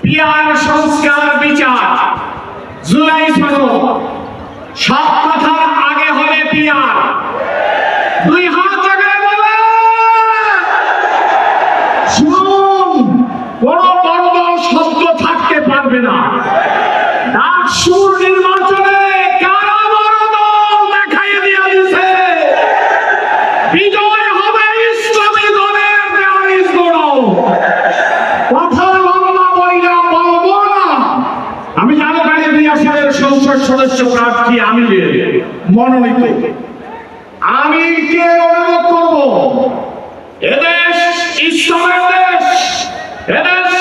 Peer সংস্কার বিচার জুলাই সনদ সব কথার আগে হবে পিয়ার। দুই হাত জায়গায় বলে শুনুন, কোন বড় দল সত্য থাকতে পারবে না। ডাকসুর নির্বাচনে কারা বড় দল দেখাইয়ে দিয়ে দিছে, বিজয় হবে ইসলামী দলের দেওয়ানিজ দল। কথা লম্বা বইলা বলবো না। আমি জানো গাড়ি বিয়াসের সংসদ সদস্য প্রার্থী আমিরের মনোনীত। আমিরকে অনুরোধ করবো, এদেশ ইসলামের দেশ, এদেশ